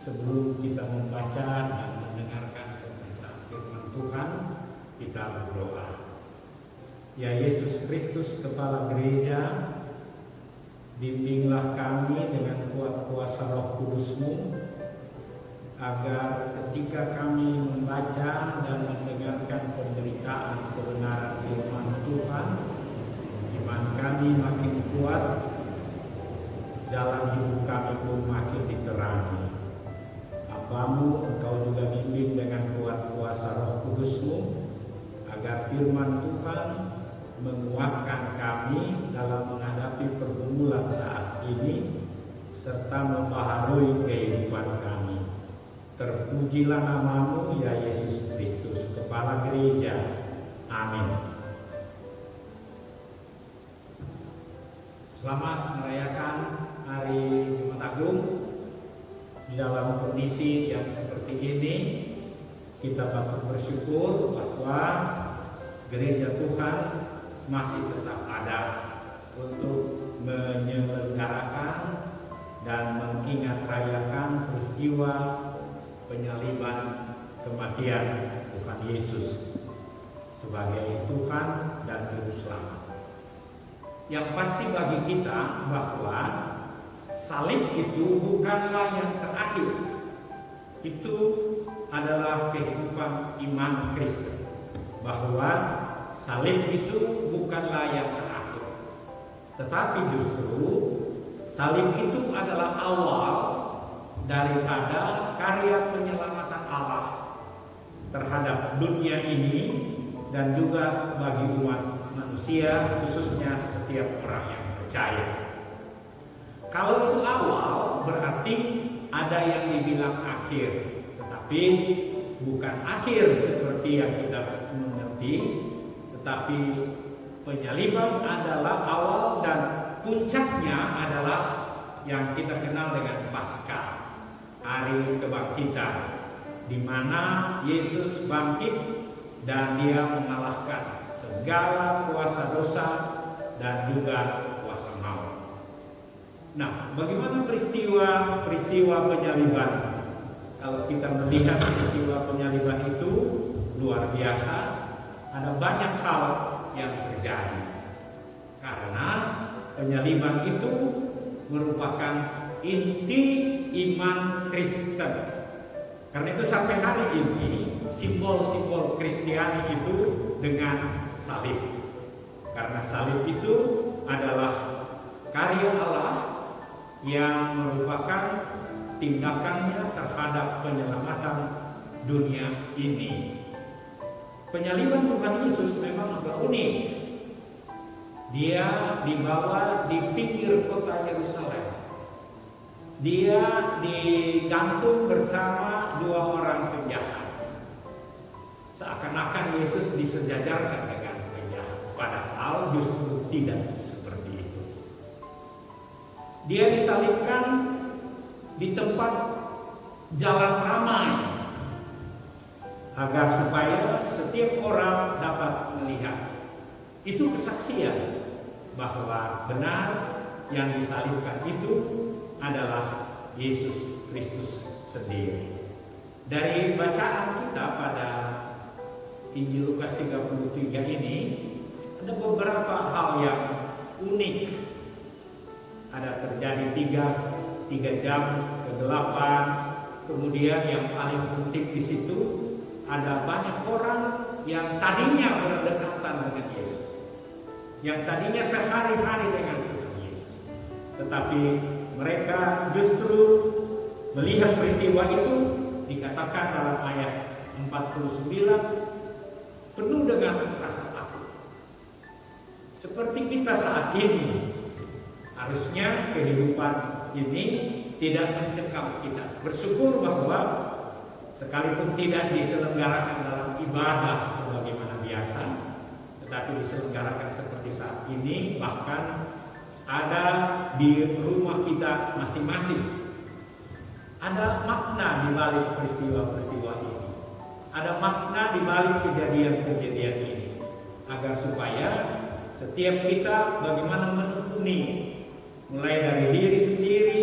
Sebelum kita membaca dan mendengarkan pemberitaan firman Tuhan, kita berdoa. Ya Yesus Kristus, Kepala Gereja, bimbinglah kami dengan kuat kuasa Roh Kudus-Mu, agar ketika kami membaca dan mendengarkan pemberitaan kebenaran firman Tuhan, iman kami makin kuat, jalan hidup kami pun makin diterangi. Hambamu Engkau juga bimbing dengan kuat kuasa Roh Kudus-Mu, agar firman Tuhan menguatkan kami dalam menghadapi pergumulan saat ini, serta membaharui kehidupan kami. Terpujilah nama-Mu ya Yesus Kristus, Kepala Gereja. Amin. Selamat merayakan Hari Jumat Agung. Di dalam kondisi yang seperti ini, kita patut bersyukur bahwa Gereja Tuhan masih tetap ada untuk menyelenggarakan dan mengingat rayakan peristiwa penyaliban kematian Tuhan Yesus sebagai Tuhan dan Juru Selamat. Yang pasti bagi kita bahwa salib itu bukanlah yang terakhir. Itu adalah kehidupan iman Kristen, bahwa salib itu bukanlah yang terakhir, tetapi justru salib itu adalah awal daripada karya penyelamatan Allah terhadap dunia ini dan juga bagi umat manusia, khususnya setiap orang yang percaya. Kalau itu awal, berarti ada yang dibilang akhir, tetapi bukan akhir seperti yang kita mengerti, tetapi penyaliban adalah awal dan puncaknya adalah yang kita kenal dengan Paskah, hari kebangkitan, di mana Yesus bangkit dan Dia mengalahkan segala kuasa dosa dan juga kuasa maut. Nah, bagaimana peristiwa penyaliban? Kalau kita melihat peristiwa penyaliban itu luar biasa, ada banyak hal yang terjadi. Karena penyaliban itu merupakan inti iman Kristen. Karena itu sampai hari ini simbol-simbol Kristiani itu dengan salib. Karena salib itu adalah karya Allah yang merupakan tindakannya terhadap penyelamatan dunia ini. Penyaliban Tuhan Yesus memang agak unik. Dia dibawa di pinggir kota Yerusalem. Dia digantung bersama dua orang penjahat. Seakan-akan Yesus disejajarkan dengan penjahat, padahal justru tidak seperti itu. Dia disalibkan di tempat jalan ramai, agar supaya setiap orang dapat melihat. Itu kesaksian bahwa benar yang disalibkan itu adalah Yesus Kristus sendiri. Dari bacaan kita pada Injil Lukas 33 ini, ada beberapa hal yang unik. Ada terjadi tiga jam ke-8. Kemudian yang paling penting di situ, ada banyak orang yang tadinya berdekatan dengan Yesus, yang tadinya sehari-hari dengan Tuhan Yesus, tetapi mereka justru melihat peristiwa itu, dikatakan dalam ayat 49, penuh dengan rasa takut. Seperti kita saat ini, harusnya kehidupan ini tidak mencekam kita. Bersyukur bahwa sekalipun tidak diselenggarakan dalam ibadah sebagaimana biasa, tetapi diselenggarakan seperti saat ini, bahkan ada di rumah kita masing-masing. Ada makna di balik peristiwa-peristiwa ini. Ada makna di balik kejadian-kejadian ini, agar supaya setiap kita bagaimana menekuni, mulai dari diri sendiri,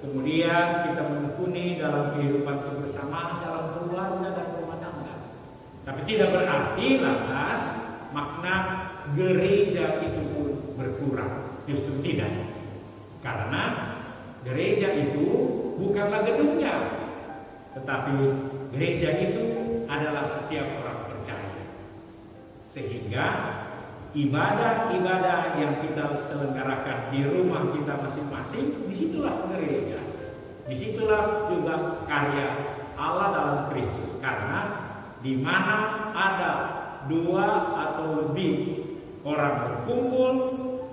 kemudian kita menekuni dalam tidak berarti lantas makna gereja itu pun berkurang. Justru tidak. Karena gereja itu bukanlah gedungnya, tetapi gereja itu adalah setiap orang percaya. Sehingga ibadah-ibadah yang kita selenggarakan di rumah kita masing-masing, disitulah gereja. Disitulah juga karya Allah dalam Kristus. Karena di mana ada 2 atau lebih orang berkumpul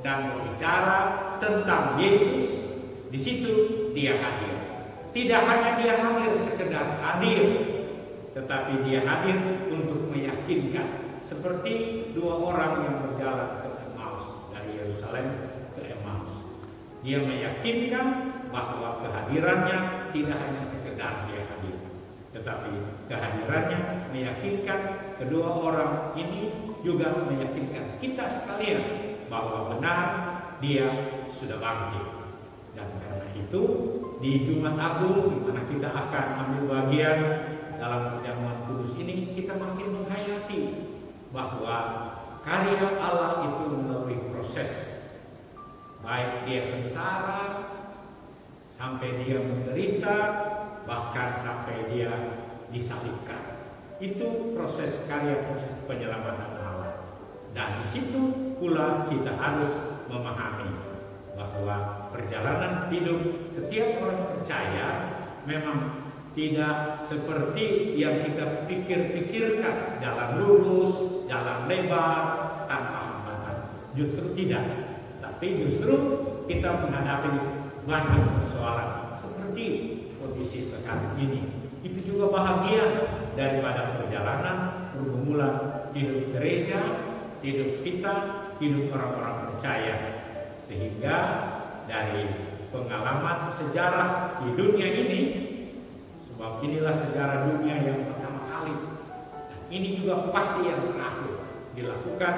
dan berbicara tentang Yesus, di situ dia hadir. Tidak hanya dia hadir sekedar hadir, tetapi dia hadir untuk meyakinkan. Seperti 2 orang yang berjalan ke Emmaus, dari Yerusalem ke Emmaus. Dia meyakinkan bahwa kehadirannya tidak hanya sekedar dia hadir, tetapi kehadirannya meyakinkan kedua orang ini, juga meyakinkan kita sekalian bahwa benar dia sudah bangkit. Dan karena itu di Jumat Agung, di mana kita akan ambil bagian dalam perjamuan kudus ini, kita makin menghayati bahwa karya Allah itu melalui proses, baik dia sengsara sampai dia menderita, bahkan sampai dia disalibkan. Itu proses karya penyelamatan Allah. Dan di situ pula kita harus memahami bahwa perjalanan hidup setiap orang percaya memang tidak seperti yang kita pikirkan, jalan lurus, jalan lebar, tanpa hambatan. Justru tidak. Tapi justru kita menghadapi banyak persoalan seperti kondisi sekarang ini. Itu juga bahagian daripada perjalanan pergumulan hidup gereja, hidup kita, hidup orang-orang percaya. Sehingga dari pengalaman sejarah di dunia ini, sebab inilah sejarah dunia yang pertama kali, dan ini juga pasti yang terakhir dilakukan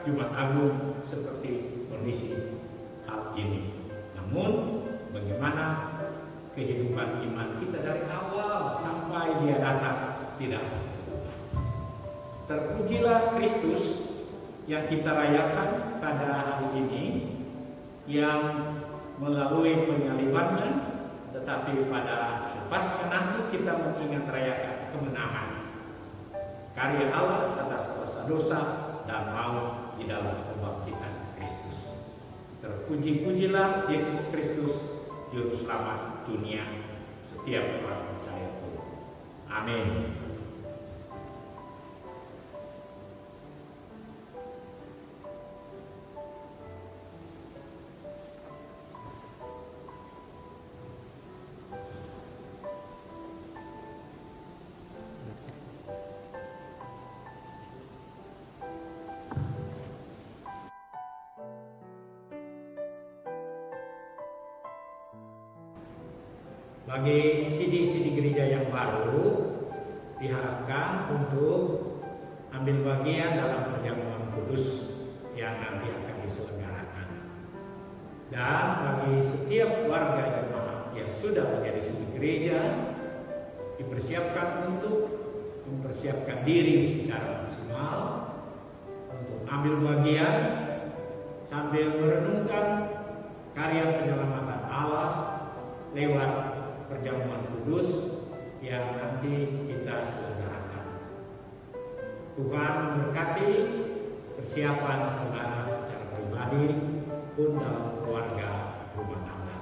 Jumat Agung seperti kondisi hal ini. Namun bagaimana kehidupan iman kita dari awal sampai dia datang tidak berubah. Terpujilah Kristus yang kita rayakan pada hari ini, yang melalui penyalibannya, tetapi pada Paskah nanti kita mengingat rayakan kemenangan karya Allah atas kuasa dosa dan maut di dalam kebangkitan Kristus. Terpuji-pujilah Yesus Kristus, Juru Selamat dunia, setiap orang percaya pun. Amin. Bagi sidi-sidi gereja yang baru, diharapkan untuk ambil bagian dalam perjamuan kudus yang nanti akan diselenggarakan. Dan bagi setiap warga jemaat yang sudah menjadi sidi gereja, dipersiapkan untuk mempersiapkan diri secara maksimal untuk ambil bagian sambil merenungkan karya penyelamatan Allah lewat perjamuan kudus yang nanti kita selenggarakan. Tuhan memberkati persiapan saudara secara pribadi pun dalam keluarga rumah tangga.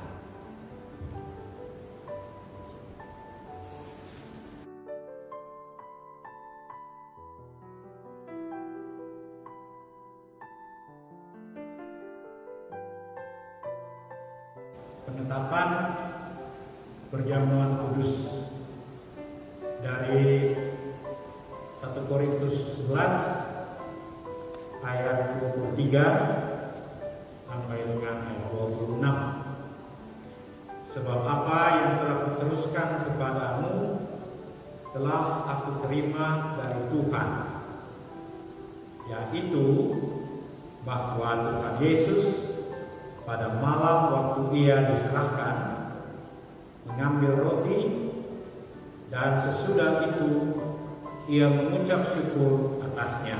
Penetapan perjamuan kudus dari 1 Korintus 11 ayat 23 sampai dengan ayat 26. Sebab apa yang telah kuteruskan kepadamu telah aku terima dari Tuhan, yaitu bahwa Tuhan Yesus pada malam waktu ia diserahkan mengambil roti, dan sesudah itu ia mengucap syukur atasnya.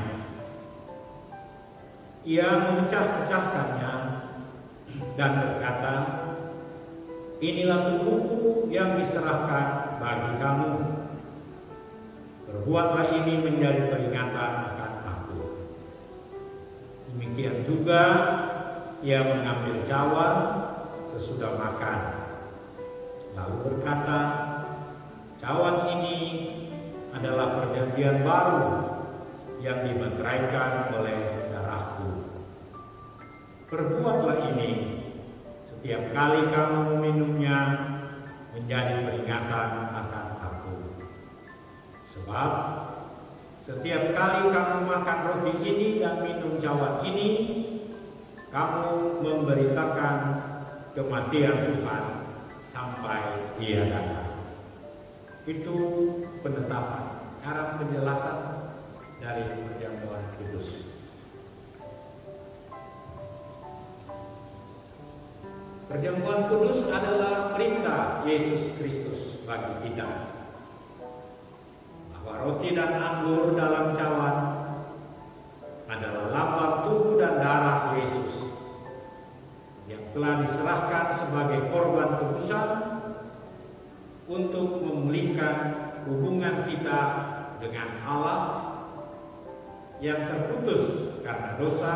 Ia memecah-pecahkannya dan berkata, "Inilah tubuhku yang diserahkan bagi kamu. Perbuatlah ini menjadi peringatan akan aku." Demikian juga ia mengambil cawan sesudah makan, lalu berkata, "Cawan ini adalah perjanjian baru yang dimeteraikan oleh darahku. Perbuatlah ini setiap kali kamu meminumnya menjadi peringatan akan aku. Sebab setiap kali kamu makan roti ini dan minum cawan ini, kamu memberitakan kematian Tuhan sampai Dia datang." Itu penetapan, cara penjelasan dari perjamuan kudus. Perjamuan kudus adalah perintah Yesus Kristus bagi kita, bahwa roti dan anggur dalam cawan adalah lambang tubuh dan darah Yesus yang telah diserahkan sebagai korban tebusan untuk memulihkan hubungan kita dengan Allah yang terputus karena dosa,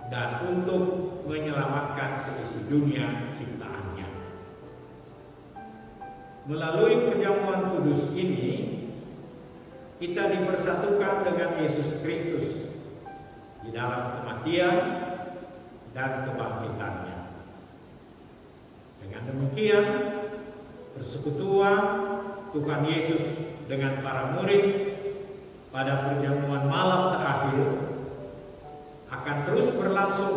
dan untuk menyelamatkan seisi dunia ciptaannya. Melalui perjamuan kudus ini, kita dipersatukan dengan Yesus Kristus di dalam kematian dan kebangkitannya. Dengan demikian, persekutuan Tuhan Yesus dengan para murid pada perjamuan malam terakhir akan terus berlangsung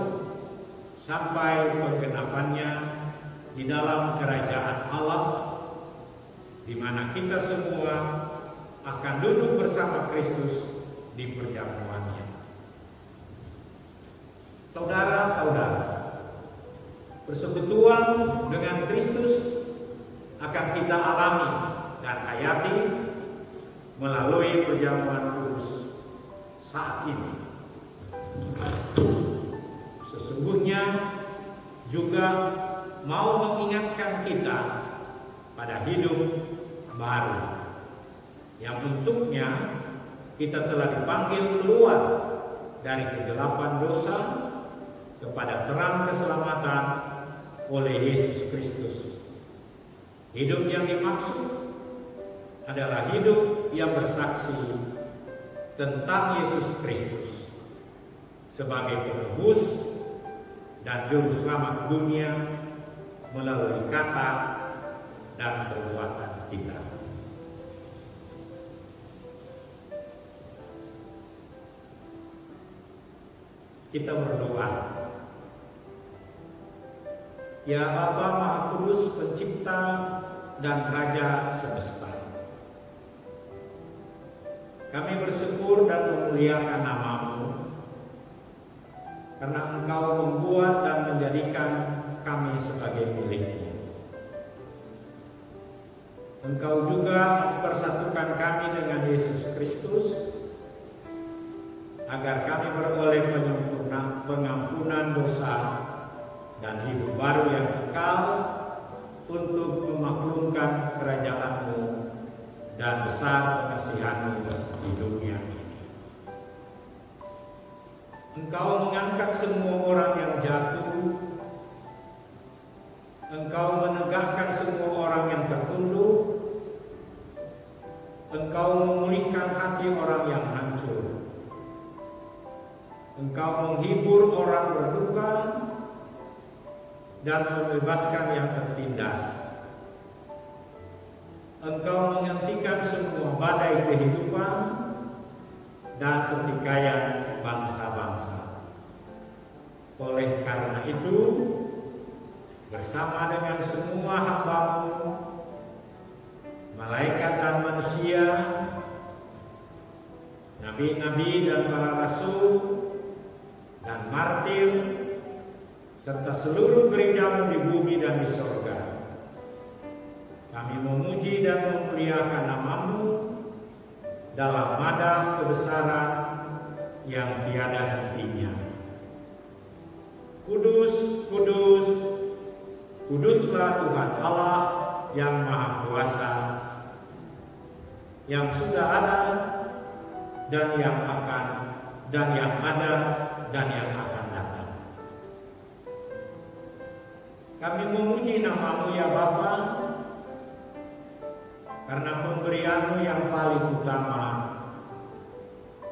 sampai penggenapannya di dalam kerajaan Allah, di mana kita semua akan duduk bersama Kristus di perjamuannya. Saudara-saudara, persekutuan dengan Kristus akan kita alami dan hayati melalui perjamuan kudus saat ini. Sesungguhnya juga mau mengingatkan kita pada hidup baru yang untuknya kita telah dipanggil keluar dari kegelapan dosa kepada terang keselamatan oleh Yesus Kristus. Hidup yang dimaksud adalah hidup yang bersaksi tentang Yesus Kristus sebagai penebus dan juru selamat dunia melalui kata dan perbuatan kita. Kita berdoa. Ya Bapa Maha Kudus, Pencipta dan Raja semesta, kami bersyukur dan memuliakan nama-Mu karena Engkau membuat dan menjadikan kami sebagai milik-Mu. Engkau juga mempersatukan kami dengan Yesus Kristus agar kami beroleh pengampunan dosa dan hidup baru yang kekal untuk memaklumkan kerajaan-Mu dan besar pengasihan-Mu di dunia. Engkau mengangkat semua orang yang jatuh. Engkau menegakkan semua orang yang tertunduk. Engkau memulihkan hati orang yang hancur. Engkau menghibur orang berduka dan membebaskan yang tertindas. Engkau menghentikan semua badai kehidupan dan pertikaian bangsa-bangsa. Oleh karena itu, bersama dengan semua hamba-Mu, malaikat dan manusia, nabi-nabi dan para rasul, dan martir, serta seluruh gereja-Mu di bumi dan di sorga, kami memuji dan memuliakan nama-Mu dalam nada kebesaran yang tiada hentinya. Kudus, kudus, kuduslah Tuhan Allah yang Maha Kuasa, yang sudah ada dan yang akan, dan yang ada dan yang akan datang. Kami memuji nama-Mu ya Bapa, karena pemberian-Mu yang paling utama,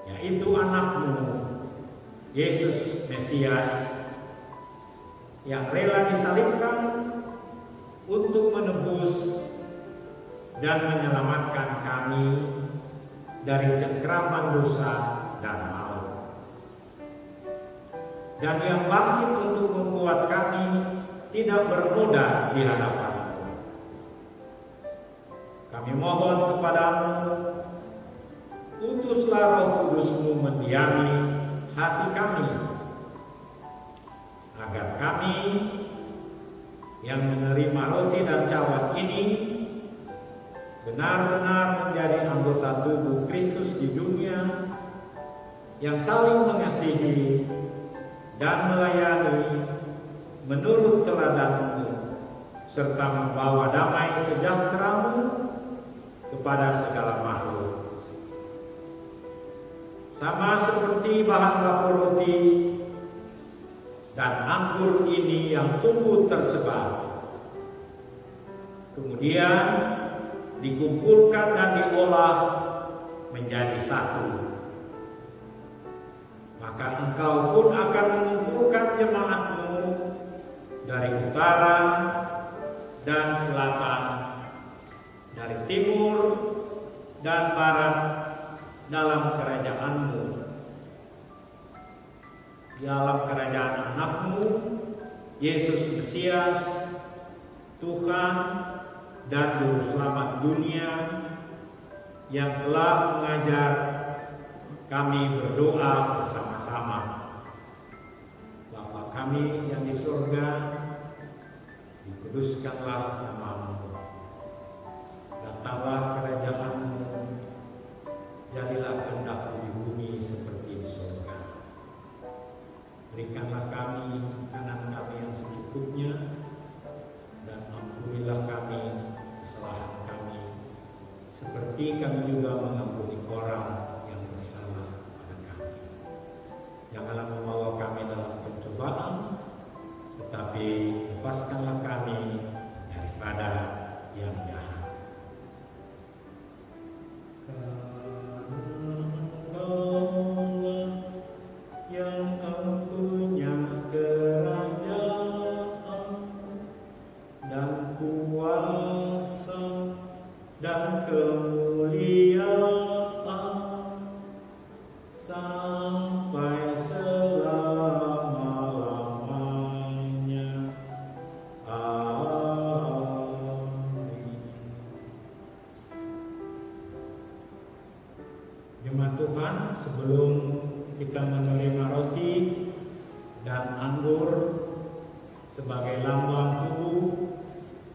yaitu anak-Mu, Yesus Mesias, yang rela disalibkan untuk menebus dan menyelamatkan kami dari cengkraman dosa dan maut, dan yang bangkit untuk membuat kami tidak bernoda di hadapan-Mu. Kami mohon kepada-Mu, utuslah Roh Kudus-Mu mendiami hati kami, agar kami yang menerima roti dan cawan ini benar-benar menjadi anggota tubuh Kristus di dunia, yang saling mengasihi dan melayani menurut teladan-Mu, serta membawa damai sejahtera-Mu kepada segala makhluk. Sama seperti bahan baku roti dan anggur ini yang tumbuh tersebar, kemudian dikumpulkan dan diolah menjadi satu, maka Engkau pun akan mengumpulkan jemaat-Mu dari utara dan selatan, dari timur dan barat dalam kerajaan-Mu, dalam kerajaan anak-Mu, Yesus Mesias, Tuhan dan Juru Selamat dunia, yang telah mengajar kami berdoa bersama-sama. Bapa kami yang di surga, dikuduskanlah nama-Mu, datanglah kerajaan-Mu, jadilah kehendak-Mu di bumi seperti di surga. Berikanlah kami makanan kami yang secukupnya, dan ampunilah kami kesalahan kami, seperti kami juga mengampuni orang yang bersalah pada kami. Janganlah membawa kami dalam pencobaan, tetapi lepaskanlah kami daripada yang jahat. Jemaat Tuhan, sebelum kita menerima roti dan anggur sebagai lambang tubuh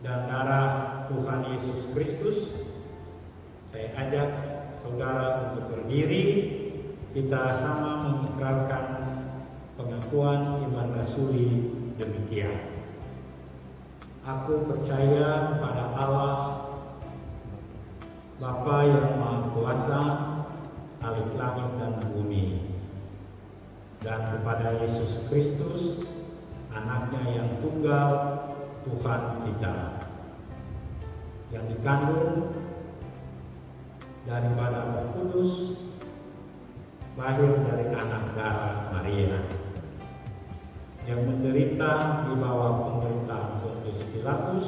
dan darah Tuhan Yesus Kristus, saya ajak saudara untuk berdiri. Kita sama mengikrarkan pengakuan iman rasuli demikian. Aku percaya kepada Allah, Bapa yang Maha Kuasa, Khalik langit dan bumi, dan kepada Yesus Kristus, anaknya yang tunggal, Tuhan kita, yang dikandung daripada Roh Kudus, lahir dari anak darah Maria, yang menderita di bawah pemerintahan Pontius Pilatus,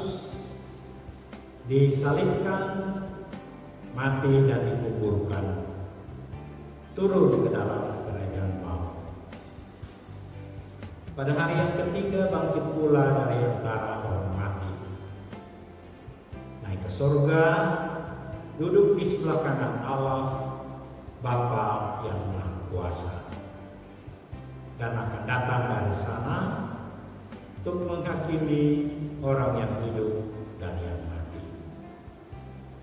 disalibkan, mati dan dikuburkan, turun ke dalam kerajaan maut. Pada hari yang ketiga bangkit pula dari antara orang mati, naik ke surga, duduk di sebelah kanan Allah Bapa yang Maha Kuasa, dan akan datang dari sana untuk menghakimi orang yang hidup dan yang mati.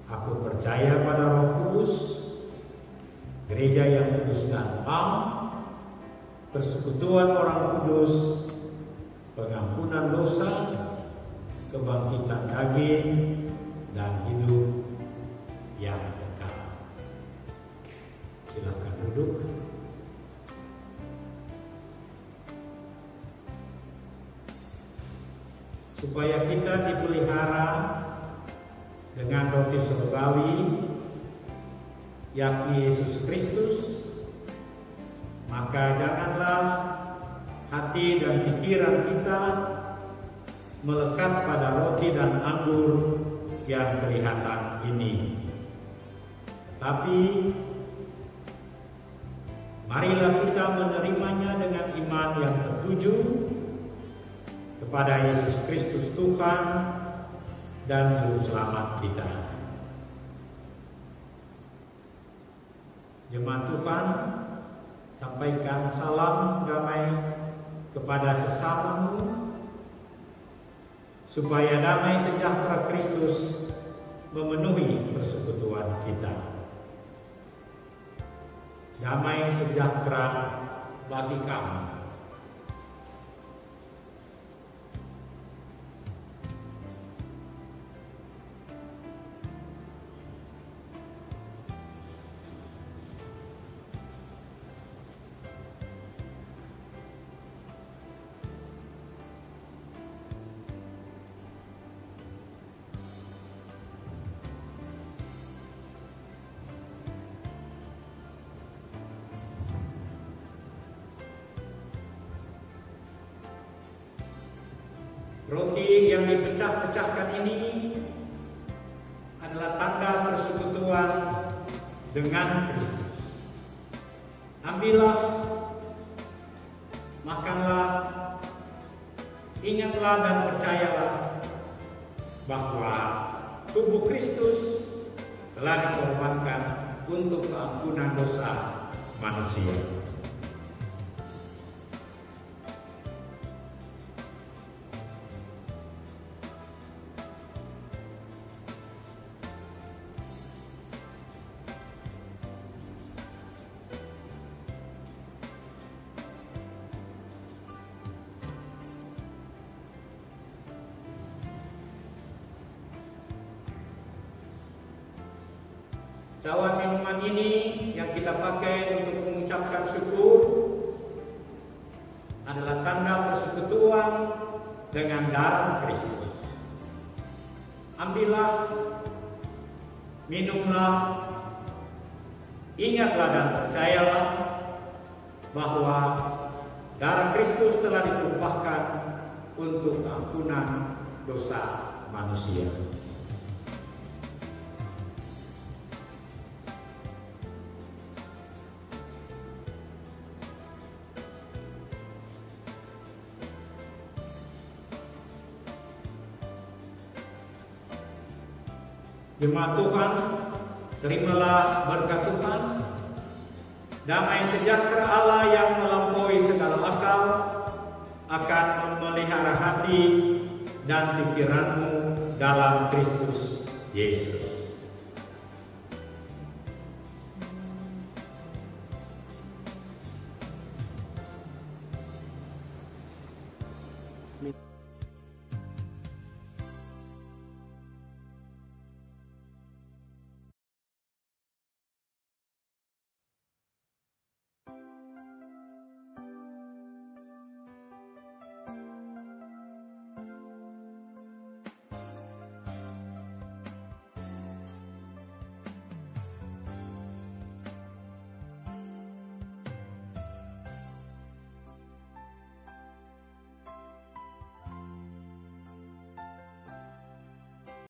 Aku percaya pada Roh Kudus, gereja yang kudus dan am, persekutuan orang kudus, pengampunan dosa, kebangkitan daging, dan hidup yang kekal. Silakan duduk. Supaya kita dipelihara dengan roti surgawi, yakni Yesus Kristus, maka janganlah hati dan pikiran kita melekat pada roti dan anggur yang kelihatan ini. Tetapi marilah kita menerimanya dengan iman yang tertuju kepada Yesus Kristus Tuhan dan Juru Selamat kita. Jemaat Tuhan, sampaikan salam damai kepada sesamamu, supaya damai sejahtera Kristus memenuhi persekutuan kita. Damai sejahtera bagi kamu. Roti yang dipecah-pecahkan ini adalah tanda persekutuan dengan Kristus. Ambillah, makanlah, ingatlah dan percayalah bahwa tubuh Kristus telah dikorbankan untuk keampunan dosa manusia. Cawan minuman ini yang kita pakai untuk mengucapkan syukur adalah tanda persekutuan dengan darah Kristus. Ambillah, minumlah, ingatlah dan percayalah bahwa darah Kristus telah ditumpahkan untuk ampunan dosa manusia. Jemaat Tuhan, terimalah berkat Tuhan. Damai sejahtera Allah yang melampaui segala akal akan memelihara hati dan pikiranmu dalam Kristus Yesus. Amin.